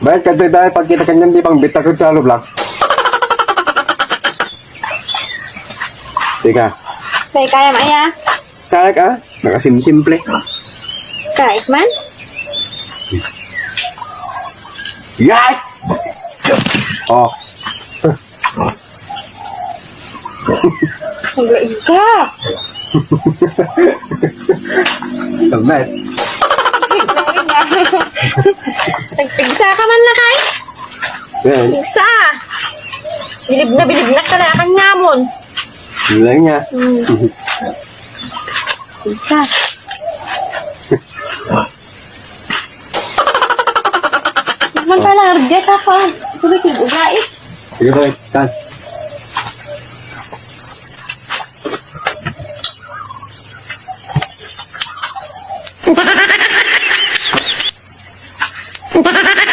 Baik kadto tayo pag kita kanyan di pang bita ko sa lublak. Teka, Kaya kaya maya. kaya ka? Nakasimple. Kahit man. Yay! Oh, Hanggang ka. tamet. Nagpigsa ka man na kay. Yan, Pigsa. Bilib na ka na kang namon. yun nga. Pigsa. Naman pala, arget ako. Kumitig, ugait. Sige ba, kan. Ha ha ha!